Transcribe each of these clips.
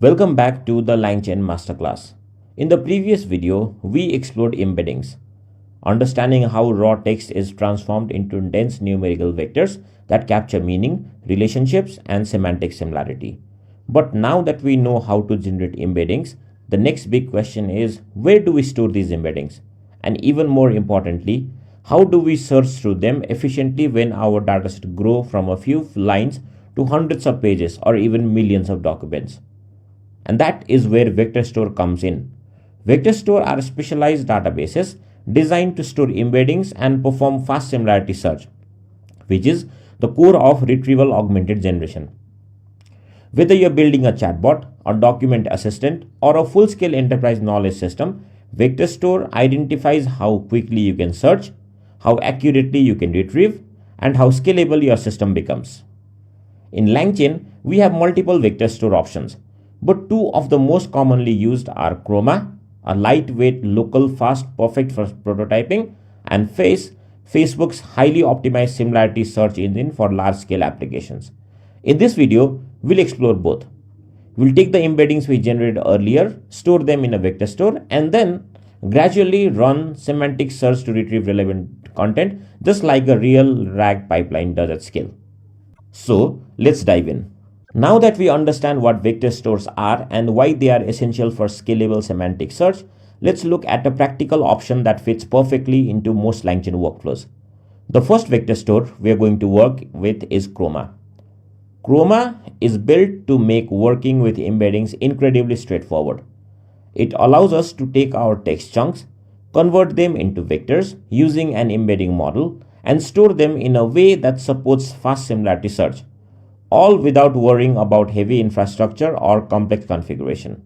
Welcome back to the LangChain Masterclass. In the previous video, we explored embeddings, understanding how raw text is transformed into dense numerical vectors that capture meaning, relationships, and semantic similarity. But now that we know how to generate embeddings, the next big question is where do we store these embeddings? And even more importantly, how do we search through them efficiently when our dataset grow from a few lines to hundreds of pages or even millions of documents? And that is where vector store comes in. Vector store are specialized databases designed to store embeddings and perform fast similarity search, which is the core of retrieval augmented generation. Whether you're building a chatbot, a document assistant, or a full scale enterprise knowledge system, vector store identifies how quickly you can search, how accurately you can retrieve, and how scalable your system becomes. In LangChain, we have multiple vector store options, but two of the most commonly used are Chroma, a lightweight, local, fast, perfect for prototyping, and FAISS, Facebook's highly optimized similarity search engine for large scale applications. In this video, we'll explore both. We'll take the embeddings we generated earlier, store them in a vector store, and then gradually run semantic search to retrieve relevant content, just like a real RAG pipeline does at scale. So, let's dive in. Now that we understand what vector stores are and why they are essential for scalable semantic search, let's look at a practical option that fits perfectly into most LangChain workflows. The first vector store we are going to work with is Chroma. Chroma is built to make working with embeddings incredibly straightforward. It allows us to take our text chunks, convert them into vectors using an embedding model, and store them in a way that supports fast similarity search, all without worrying about heavy infrastructure or complex configuration.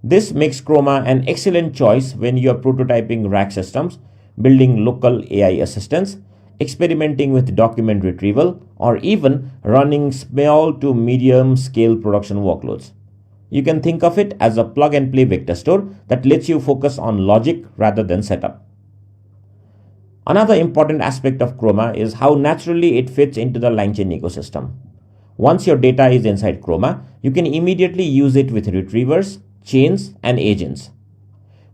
This makes Chroma an excellent choice when you are prototyping RAG systems, building local AI assistants, experimenting with document retrieval, or even running small to medium scale production workloads. You can think of it as a plug and play vector store that lets you focus on logic rather than setup. Another important aspect of Chroma is how naturally it fits into the LangChain ecosystem. Once your data is inside Chroma, you can immediately use it with retrievers, chains, and agents.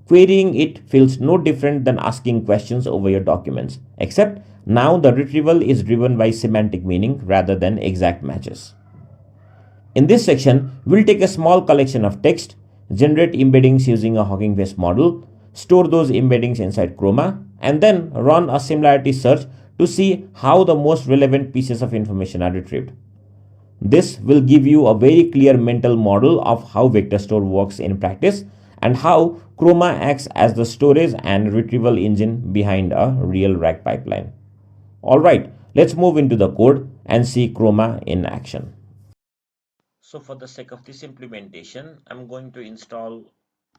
Querying it feels no different than asking questions over your documents, except now the retrieval is driven by semantic meaning rather than exact matches. In this section, we'll take a small collection of text, generate embeddings using a Hugging Face model, store those embeddings inside Chroma, and then run a similarity search to see how the most relevant pieces of information are retrieved. This will give you a very clear mental model of how vector store works in practice and how Chroma acts as the storage and retrieval engine behind a real RAG pipeline. Alright, let's move into the code and see Chroma in action. So for the sake of this implementation, I'm going to install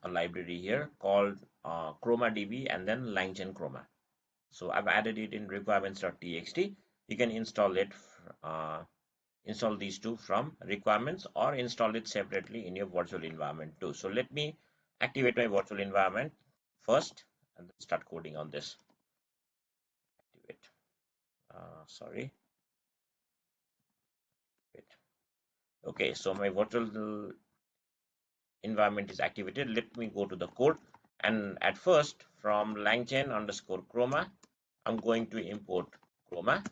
a library here called ChromaDB and then langchain-chroma. So I've added it in requirements.txt. You can install it, install these two from requirements or install it separately in your virtual environment too. So let me activate my virtual environment first and then start coding on this. Activate. Sorry. Wait. Okay, so my virtual environment is activated. Let me go to the code, and at first from langchain_chroma I'm going to import Chroma.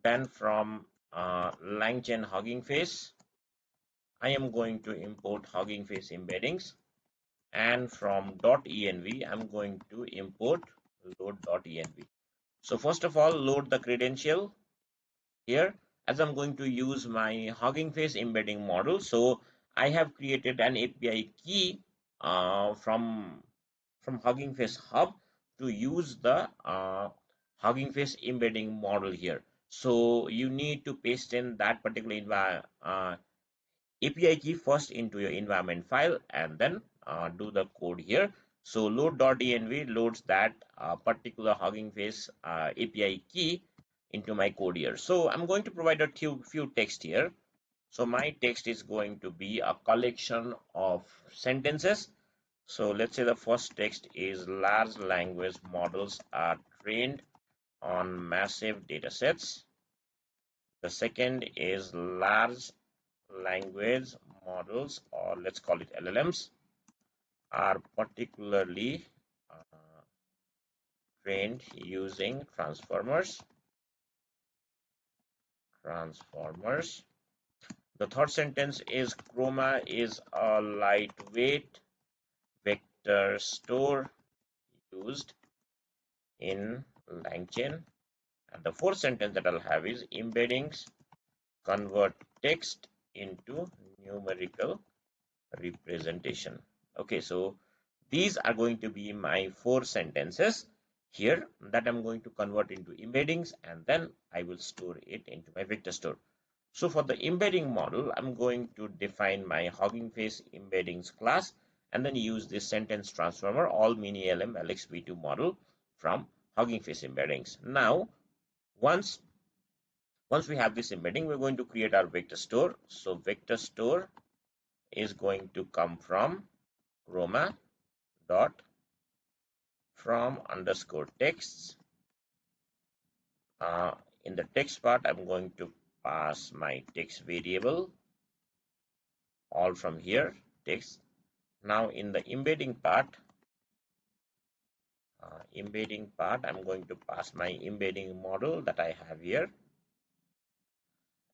Then from langchain Hugging Face I am going to import Hugging Face embeddings, and from .env I'm going to import load.env. So first of all, load the credential here, as I'm going to use my Hugging Face embedding model. So I have created an API key from Hugging Face Hub to use the Hugging Face embedding model here. So you need to paste in that particular API key first into your environment file and then do the code here. So load.env loads that particular Hugging Face API key into my code here. So I'm going to provide a few text here. So my text is going to be a collection of sentences. So let's say the first text is large language models are trained on massive data sets. The second is large language models, or let's call it LLMs, are particularly trained using transformers. The third sentence is Chroma is a lightweight vector store used in LangChain. And the fourth sentence that I'll have is embeddings convert text into numerical representation. Okay, so these are going to be my 4 sentences here that I'm going to convert into embeddings, and then I will store it into my vector store. So for the embedding model, I'm going to define my Hugging Face embeddings class and then use this sentence transformer all mini LM LXV2 model from Hugging Face embeddings. Now, once we have this embedding, we're going to create our vector store. So vector store is going to come from Chroma dot from underscore texts. In the text part, I'm going to pass my text variable, all from here, text. Now in the embedding part, I'm going to pass my embedding model that I have here,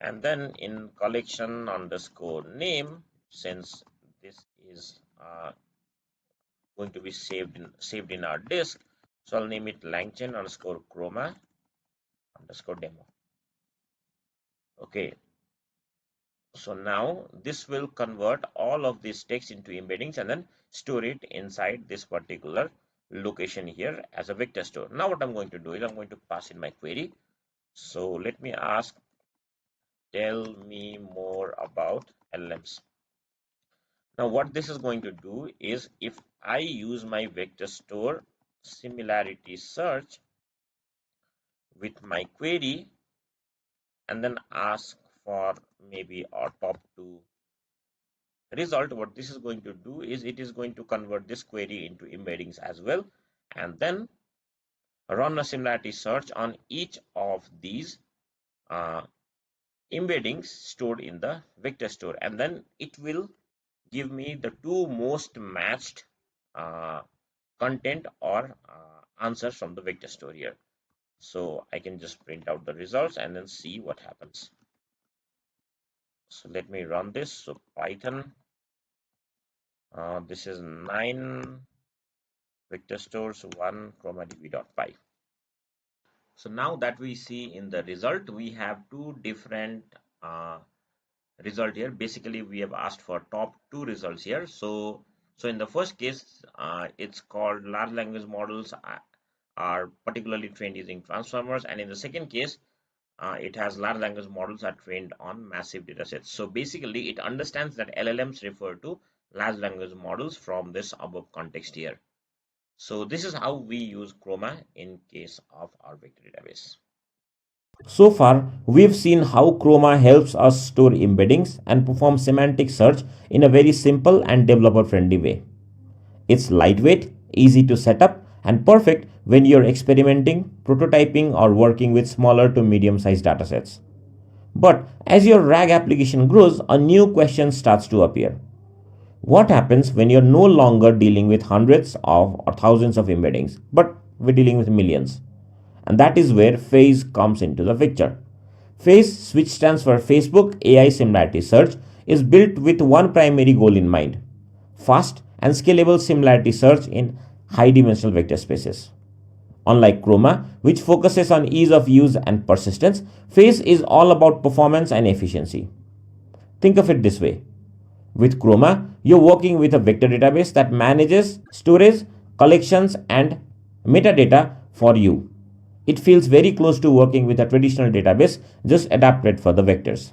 and then in collection underscore name, since this is going to be saved in our disk, so I'll name it langchain underscore chroma underscore demo. Okay, so now this will convert all of this text into embeddings and then store it inside this particular location here as a vector store. Now what I'm going to do is I'm going to pass in my query. So let me ask, tell me more about LLMs. Now what this is going to do is, if I use my vector store similarity search with my query and then ask for maybe our top 2 result, what this is going to do is it is going to convert this query into embeddings as well, and then run a similarity search on each of these embeddings stored in the vector store, and then it will give me the 2 most matched content or answers from the vector store here. So I can just print out the results and then see what happens. So let me run this. So Python, this is 9 vector stores, 1 chromadb.py. So now that we see in the result, we have 2 different result here. Basically we have asked for top 2 results here. So in the first case, it's called large language models are particularly trained using transformers, and in the second case it has large language models are trained on massive data sets. So basically it understands that LLMs refer to large language models from this above context here. So this is how we use Chroma in case of our vector database. So far, we've seen how Chroma helps us store embeddings and perform semantic search in a very simple and developer-friendly way. It's lightweight, easy to set up, and perfect when you're experimenting, prototyping, or working with smaller to medium-sized datasets. But as your RAG application grows, a new question starts to appear. What happens when you're no longer dealing with hundreds of or thousands of embeddings, but we're dealing with millions? And that is where FAISS comes into the picture. FAISS, which stands for Facebook AI Similarity Search, is built with one primary goal in mind: fast and scalable similarity search in high-dimensional vector spaces. Unlike Chroma, which focuses on ease of use and persistence, FAISS is all about performance and efficiency. Think of it this way. With Chroma, you're working with a vector database that manages storage, collections, and metadata for you. It feels very close to working with a traditional database, just adapted for the vectors.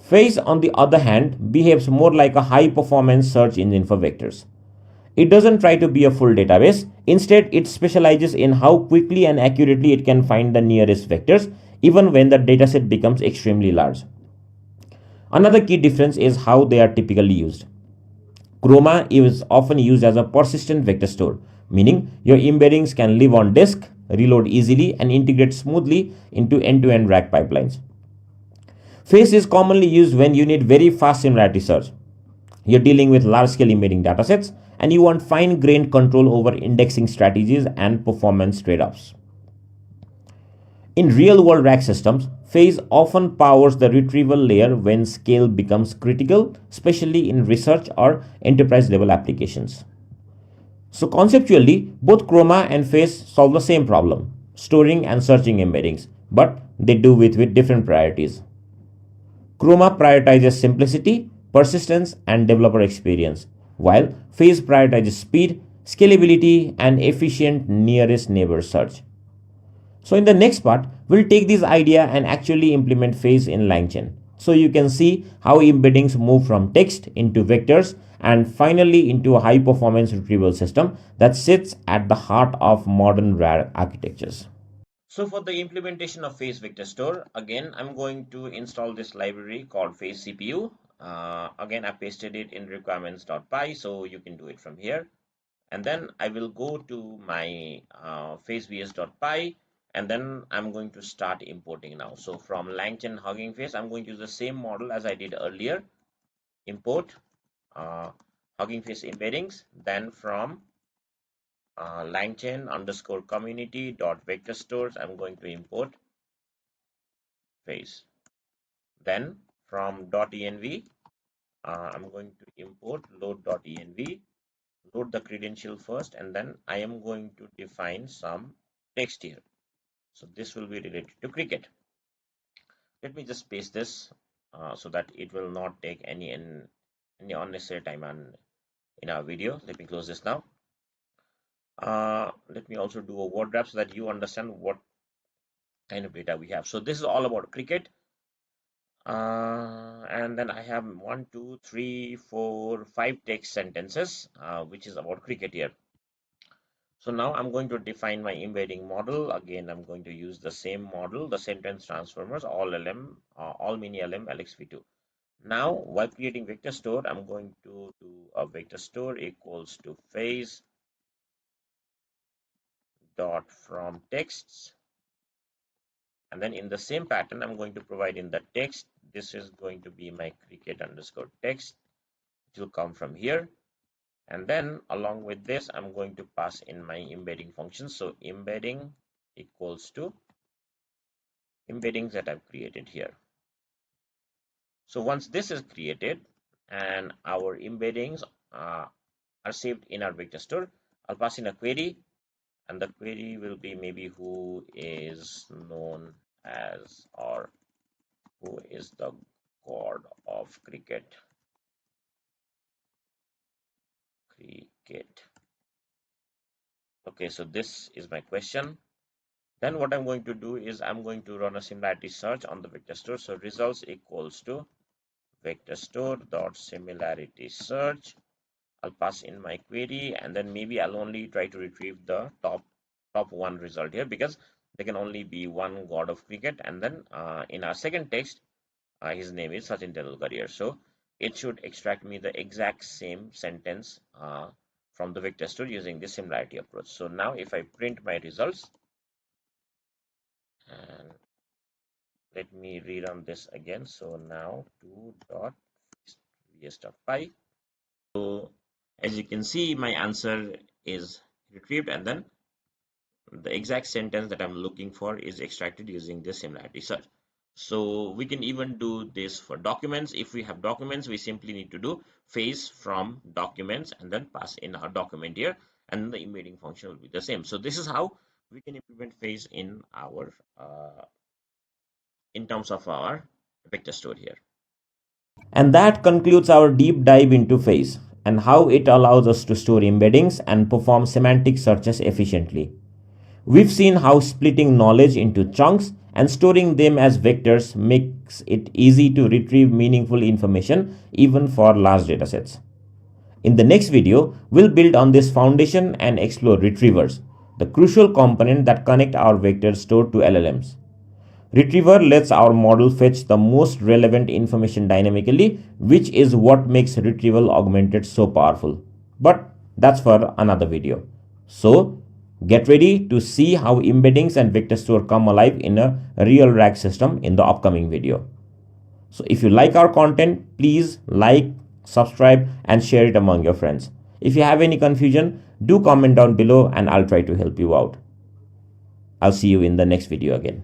FAISS, on the other hand, behaves more like a high-performance search engine for vectors. It doesn't try to be a full database. Instead, it specializes in how quickly and accurately it can find the nearest vectors, even when the dataset becomes extremely large. Another key difference is how they are typically used. Chroma is often used as a persistent vector store, meaning your embeddings can live on disk, reload easily, and integrate smoothly into end-to-end RAG pipelines. FAISS is commonly used when you need very fast similarity search. You're dealing with large-scale embedding datasets, and you want fine-grained control over indexing strategies and performance trade-offs. In real-world rack systems, FAISS often powers the retrieval layer when scale becomes critical, especially in research or enterprise-level applications. So conceptually, both Chroma and FAISS solve the same problem, storing and searching embeddings, but they do it with different priorities. Chroma prioritizes simplicity, persistence, and developer experience, while FAISS prioritizes speed, scalability, and efficient nearest neighbor search. So in the next part, we'll take this idea and actually implement FAISS in LangChain. So you can see how embeddings move from text into vectors and finally into a high performance retrieval system that sits at the heart of modern RAR architectures. So for the implementation of FAISS Vector Store, again, I'm going to install this library called FAISS CPU. Again, I pasted it in requirements.py, so you can do it from here. And then I will go to my FAISSVS.py, and then I'm going to start importing now. So from LangChain Hugging Face, I'm going to use the same model as I did earlier. Import Hugging Face embeddings. Then from langchain_community.vector stores, I'm going to import FAISS. Then from .env, I'm going to import load.env. Load the credential first, and then I am going to define some text here. So this will be related to cricket. Let me just paste this so that it will not take any unnecessary time in our video. Let me close this now. Let me also do a word wrap so that you understand what kind of data we have. So this is all about cricket. And then I have 1, 2, 3, 4, 5 text sentences, which is about cricket here. So now I'm going to define my embedding model. Again, I'm going to use the same model, the sentence transformers, all LM, all mini LM, LXV2. Now, while creating vector store, I'm going to do a vector store equals to FAISS dot from texts. And then in the same pattern, I'm going to provide in the text, this is going to be my cricket underscore text. It will come from here. And then along with this, I'm going to pass in my embedding function. So embedding equals to embeddings that I've created here. So once this is created and our embeddings are saved in our vector store, I'll pass in a query, and the query will be maybe who is known as, or who is the god of cricket. Okay, so this is my question. Then what I'm going to do is I'm going to run a similarity search on the vector store. So results equals to vector store dot similarity search. I'll pass in my query, and then maybe I'll only try to retrieve the top one result here, because there can only be one god of cricket. And then in our second text, his name is Sachin Tendulkar here. So it should extract me the exact same sentence from the vector store using this similarity approach. So now if I print my results, and let me rerun this again. So now 2.vs.py. So as you can see, my answer is retrieved, and then the exact sentence that I'm looking for is extracted using this similarity search. So we can even do this for documents. If we have documents, we simply need to do FAISS from documents and then pass in our document here, and the embedding function will be the same. So this is how we can implement FAISS in our in terms of our vector store here. And that concludes our deep dive into FAISS and how it allows us to store embeddings and perform semantic searches efficiently. We've seen how splitting knowledge into chunks and storing them as vectors makes it easy to retrieve meaningful information even for large datasets. In the next video, we'll build on this foundation and explore retrievers, the crucial component that connect our vectors stored to LLMs. Retriever lets our model fetch the most relevant information dynamically, which is what makes retrieval augmented so powerful. But that's for another video. So, get ready to see how embeddings and vector store come alive in a real RAG system in the upcoming video. So if you like our content, please like, subscribe, and share it among your friends. If you have any confusion, do comment down below and I'll try to help you out. I'll see you in the next video again.